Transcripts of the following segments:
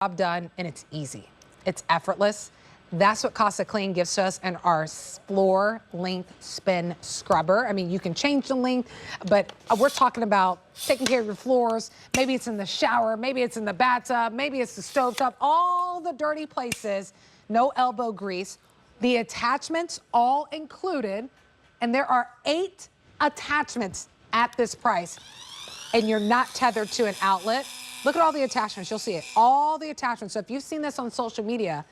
Job done, and it's easy. It's effortless. That's what CasaClean gives to us and our floor length spin scrubber. I mean, you can change the length, but we're talking about taking care of your floors. Maybe it's in the shower, maybe it's in the bathtub, maybe it's the stovetop, all the dirty places, no elbow grease. The attachments all included, and there are 8 attachments at this price, and you're not tethered to an outlet. Look at all the attachments. You'll see it. All the attachments. So if you've seen this on social media,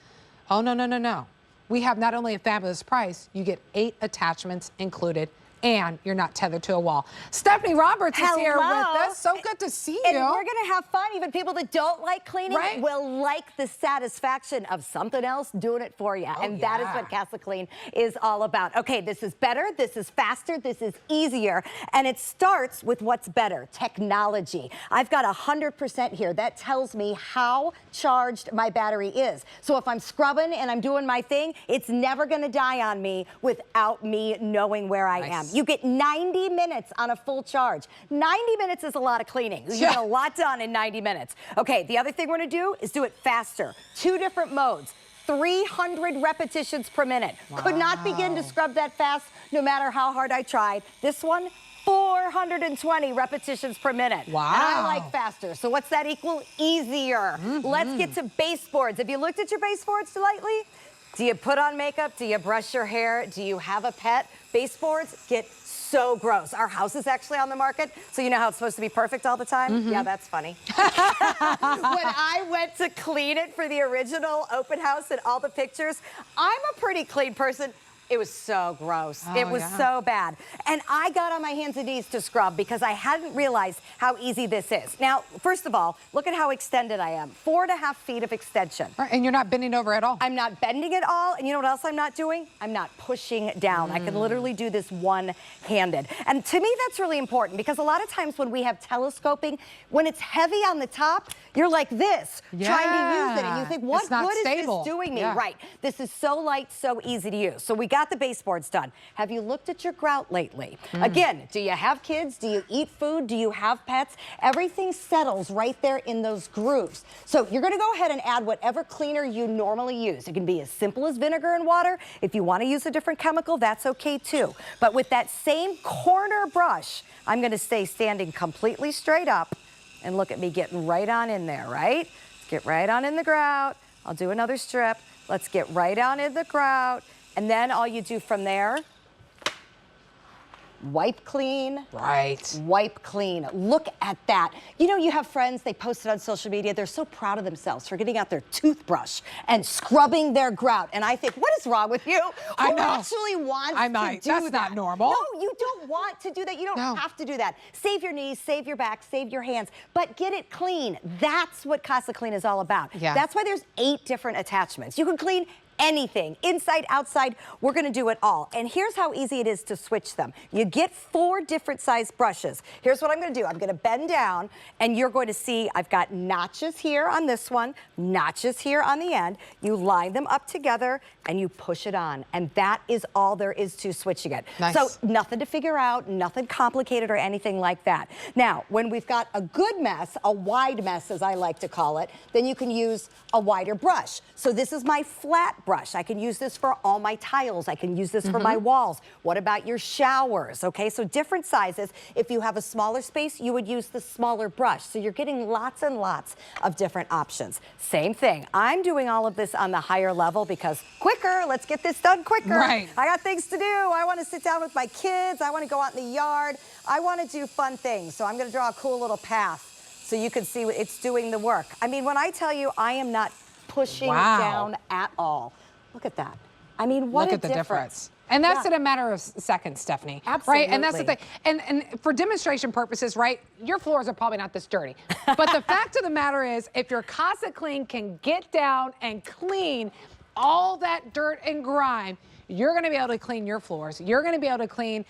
oh, no, no, no, no. We have not only a fabulous price, you get 8 attachments included, and you're not tethered to a wall. Stephanie Roberts is here with us. So good to see you. And we're going to have fun. Even people that don't like cleaning will like the satisfaction of something else doing it for you. And that is what CasaClean is all about. Okay, this is better. This is faster. This is easier. And it starts with what's better, technology. I've got 100% here. That tells me how charged my battery is. So if I'm scrubbing and I'm doing my thing, it's never going to die on me without me knowing where I am. You get 90 minutes on a full charge. 90 minutes is a lot of cleaning. You get a lot done in 90 minutes. Okay, the other thing we're going to do is do it faster. 2 different modes. 300 repetitions per minute. Could not begin to scrub that fast no matter how hard I tried. This one, 420 repetitions per minute. Wow. And I like faster. So what's that equal? Easier. Let's get to baseboards. Have you looked at your baseboards lately? Do you put on makeup? Do you brush your hair? Do you have a pet? Baseboards get so gross. Our house is actually on the market, so you know how it's supposed to be perfect all the time? Yeah, that's funny. When I went to clean it for the original open house and all the pictures, I'm a pretty clean person. It was so gross. It was so bad. And I got on my hands and knees to scrub because I hadn't realized how easy this is. Now, first of all, look at how extended I am. 4.5 feet of extension. Right, and you're not bending over at all. I'm not bending at all. And you know what else I'm not doing? I'm not pushing down. I can literally do this one-handed. And to me, that's really important because a lot of times when we have telescoping, when it's heavy on the top, you're like this, trying to use it. And you think, what good is this doing me? Right. This is so light, so easy to use. So we got the baseboards done. Have you looked at your grout lately? Again, do you have kids? Do you eat food? Do you have pets? Everything settles right there in those grooves. So you're going to go ahead and add whatever cleaner you normally use. It can be as simple as vinegar and water. If you want to use a different chemical, that's okay too. But with that same corner brush, I'm going to stay standing completely straight up and look at me getting right on in there, right? Let's get right on in the grout. I'll do another strip. Let's get right on in the grout. And then all you do from there, wipe clean. Right. Wipe clean. Look at that. You know, you have friends, they post it on social media. They're so proud of themselves for getting out their toothbrush and scrubbing their grout. And I think, what is wrong with you? I know. Who actually wants to do that? That's not normal. No, you don't want to do that. You don't have to do that. Save your knees, save your back, save your hands, but get it clean. That's what CasaClean is all about. That's why there's 8 different attachments. You can clean anything, inside, outside, we're gonna do it all. And here's how easy it is to switch them. You get 4 different size brushes. Here's what I'm gonna do. I'm gonna bend down and you're going to see I've got notches here on this one, notches here on the end. You line them up together and you push it on. And that is all there is to switching it. So nothing to figure out, nothing complicated or anything like that. Now, when we've got a good mess, a wide mess as I like to call it, then you can use a wider brush. So this is my flat brush. I can use this for all my tiles. I can use this for my walls. What about your showers? Okay, so different sizes. If you have a smaller space, you would use the smaller brush. So you're getting lots and lots of different options. Same thing. I'm doing all of this on the higher level because quicker, let's get this done quicker. Right. I got things to do. I want to sit down with my kids. I want to go out in the yard. I want to do fun things. So I'm going to draw a cool little path so you can see it's doing the work. I mean, when I tell you I am not pushing down at all. Look at that. I mean, what a difference. And that's in a matter of seconds, Stephanie. Absolutely. Right? And that's the thing. And for demonstration purposes, right, your floors are probably not this dirty. But the fact of the matter is, if your CasaClean can get down and clean all that dirt and grime, you're gonna be able to clean your floors. You're gonna be able to clean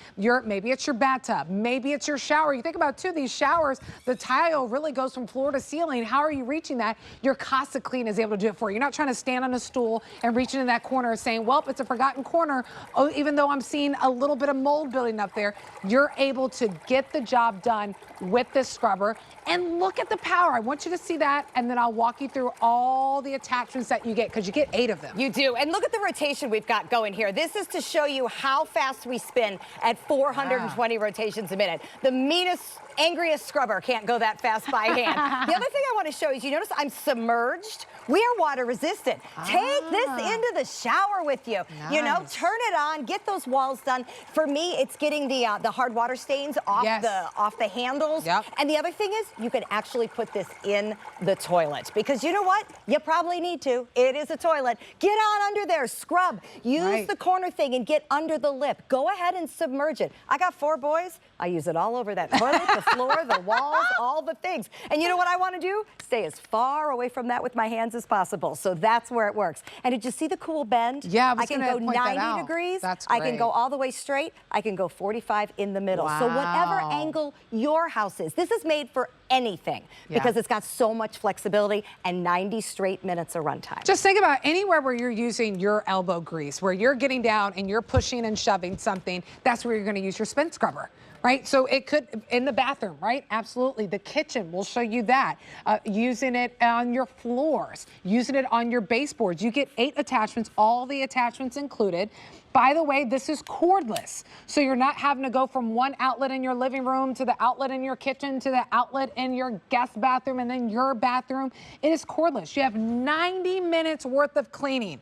maybe it's your bathtub, maybe it's your shower. You think about too, these showers, the tile really goes from floor to ceiling. How are you reaching that? Your CasaClean is able to do it for you. You're not trying to stand on a stool and reach into that corner saying, well, it's a forgotten corner. Oh, even though I'm seeing a little bit of mold building up there, you're able to get the job done with this scrubber. And look at the power. I want you to see that, and then I'll walk you through all the attachments that you get, because you get 8 of them. You do. And look at the rotation we've got going here. This is to show you how fast we spin at 420 rotations a minute. The meanest, angriest scrubber can't go that fast by hand. The other thing I want to show is, you notice I'm submerged. We are water resistant. Take this into the shower with you. Nice. You know, turn it on, get those walls done. For me, it's getting the hard water stains off the handles. Yep. And the other thing is, you can actually put this in the toilet, because you know what? You probably need to. It is a toilet. Get on under there, scrub. Use the corner thing and get under the lip. Go ahead and submerge it. I got 4 boys. I use it all over that toilet, the floor, the walls, all the things. And you know what I want to do? Stay as far away from that with my hands as possible. So that's where it works. And did you see the cool bend? Yeah, I can go 90 degrees. That's great. I can go all the way straight. I can go 45 in the middle. So whatever angle your house is, this is made for anything, because it's got so much flexibility and 90 straight minutes of runtime. Just think about anywhere where you're using your elbow grease, where you're getting down and you're pushing and shoving something, that's where you're going to use your spin scrubber. Right? So it could, in the bathroom, right? Absolutely. The kitchen, we'll show you that. Using it on your floors, using it on your baseboards. You get 8 attachments, all the attachments included. By the way, this is cordless. So you're not having to go from one outlet in your living room to the outlet in your kitchen to the outlet in your guest bathroom and then your bathroom. It is cordless. You have 90 minutes worth of cleaning.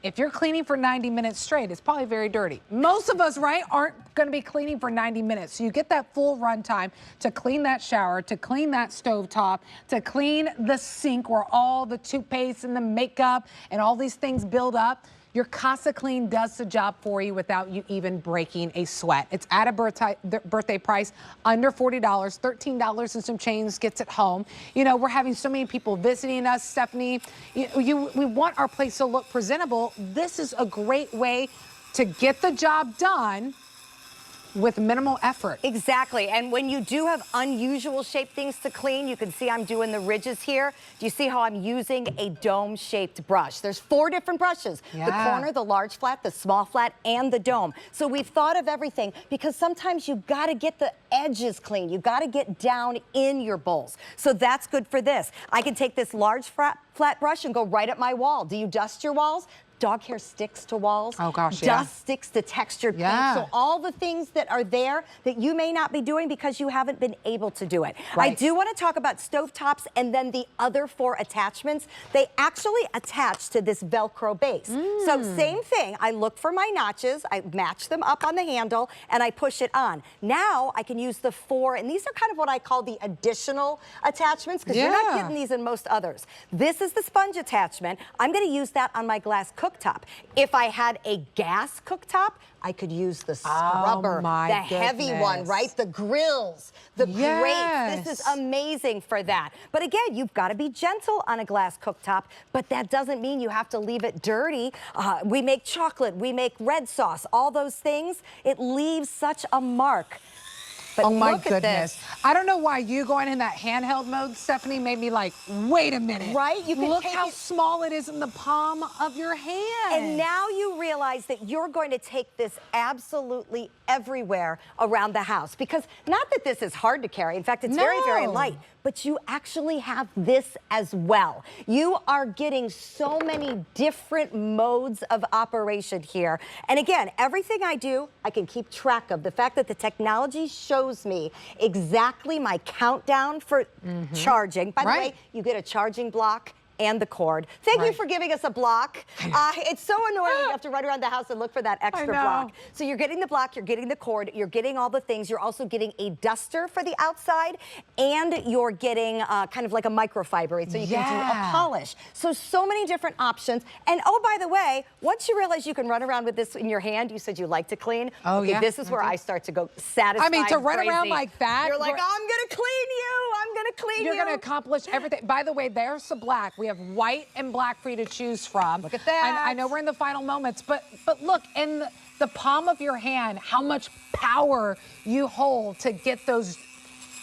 If you're cleaning for 90 minutes straight, it's probably very dirty. Most of us, right, aren't going to be cleaning for 90 minutes. So you get that full run time to clean that shower, to clean that stovetop, to clean the sink where all the toothpaste and the makeup and all these things build up. Your CasaClean does the job for you without you even breaking a sweat. It's at a birthday price under $40, $13 and some change gets it home. You know, we're having so many people visiting us, Stephanie. We want our place to look presentable. This is a great way to get the job done with minimal effort. Exactly. And when you do have unusual shaped things to clean, you can see I'm doing the ridges here. Do you see how I'm using a dome-shaped brush? There's 4 different brushes. The corner, the large flat, the small flat, and the dome. So we've thought of everything, because sometimes you've got to get the edges clean. You've got to get down in your bowls. So that's good for this. I can take this large flat brush and go right at my wall. Do you dust your walls? Dog hair sticks to walls. Oh gosh, Dust sticks to textured paint. So all the things that are there that you may not be doing because you haven't been able to do it. I do want to talk about stovetops and then the other 4 attachments. They actually attach to this Velcro base. So same thing. I look for my notches. I match them up on the handle and I push it on. Now I can use the 4, and these are kind of what I call the additional attachments, because you're not getting these in most others. This is the sponge attachment. I'm going to use that on my glass cooktop. If I had a gas cooktop, I could use the scrubber, the heavy one, right? The grills, the grates. This is amazing for that. But again, you've got to be gentle on a glass cooktop, but that doesn't mean you have to leave it dirty. We make chocolate, we make red sauce, all those things. It leaves such a mark. But oh my goodness. I don't know why you going in that handheld mode, Stephanie, made me like, wait a minute. Right? You can look how small it is in the palm of your hand. And now you realize that you're going to take this absolutely everywhere around the house. Because not that this is hard to carry. In fact, it's very, very light. But you actually have this as well. You are getting so many different modes of operation here. And again, everything I do, I can keep track of. The fact that the technology shows me exactly my countdown for charging. By the way, you get a charging block and the cord. Thank you for giving us a block. It's so annoying when you have to run around the house and look for that extra block. So you're getting the block, you're getting the cord, you're getting all the things. You're also getting a duster for the outside, and you're getting kind of like a microfiber, so you can do a polish. So many different options. And oh, by the way, once you realize you can run around with this in your hand, you said you like to clean. Oh, okay, this is where I start to go satisfied. I mean, to run around like that. You're like, I'm gonna clean you. I'm gonna clean you. You're gonna accomplish everything. By the way, there's the black. We We have white and black for you to choose from. Look at that. I know we're in the final moments, but look, in the palm of your hand, how much power you hold to get those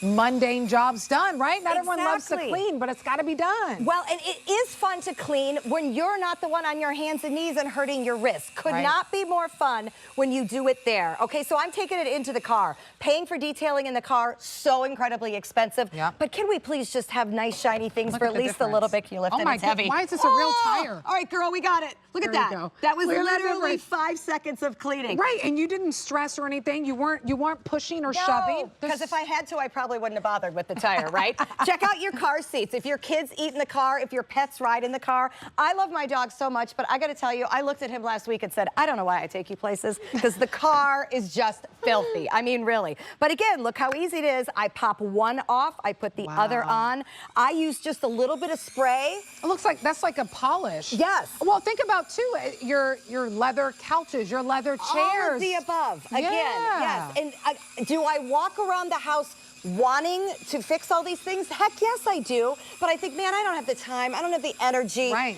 mundane jobs done, right? Not everyone loves to clean, but it's got to be done. Well, and it is fun to clean when you're not the one on your hands and knees and hurting your wrists. Could not be more fun when you do it there. Okay, so I'm taking it into the car. Paying for detailing in the car, so incredibly expensive. Yep. But can we please just have nice shiny things for at least a little bit? Can you lift it? It's heavy. Why is this a real tire? All right, girl, we got it. Look at that. That was literally 5 seconds of cleaning. Right, and you didn't stress or anything. You weren't pushing or shoving. Because if I had to, I probably wouldn't have bothered with the tire, right? Check out your car seats. If your kids eat in the car, if your pets ride in the car. I love my dog so much, but I got to tell you, I looked at him last week and said, I don't know why I take you places, because the car is just filthy. I mean, really. But again, look how easy it is. I pop one off, I put the other on. I use just a little bit of spray. It looks like that's like a polish. Yes. Well, think about too your leather couches, your leather chairs. All of the above. Again, yes. And do I walk around the house wanting to fix all these things? Heck yes, I do. But I think, man, I don't have the time. I don't have the energy. Right.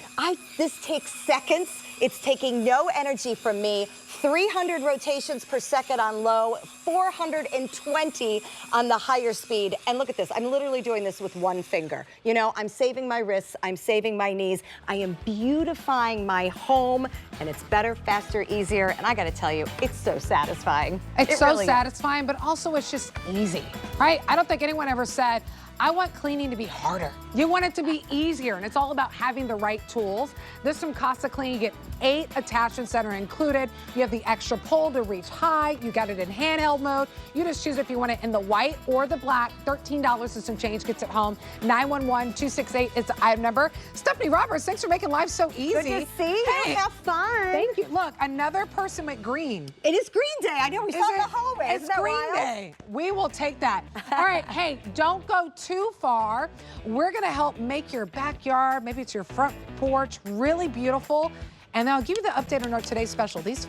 This takes seconds. It's taking no energy from me. 300 rotations per second on low, 420 on the higher speed. And look at this. I'm literally doing this with one finger. You know, I'm saving my wrists. I'm saving my knees. I am beautifying my home, and it's better, faster, easier. And I got to tell you, it's so satisfying. It's so satisfying, but also it's just easy, right? I don't think anyone ever said, I want cleaning to be harder. You want it to be easier, and it's all about having the right tools. This from CasaClean, you get 8 attachments that are included. You have the extra pole to reach high. You got it in handheld mode. You just choose if you want it in the white or the black. $13 and some change gets it home. 911-268 is the item number. Stephanie Roberts, thanks for making life so easy. Good to see you. Hey, have fun. Thank you. Look, another person with green. It is Green Day. I know we saw it in the hallway. It's Green Day. We will take that. All right, hey, don't go too far. We're gonna help make your backyard, maybe it's your front porch, really beautiful. And then I'll give you the update on our today's special. These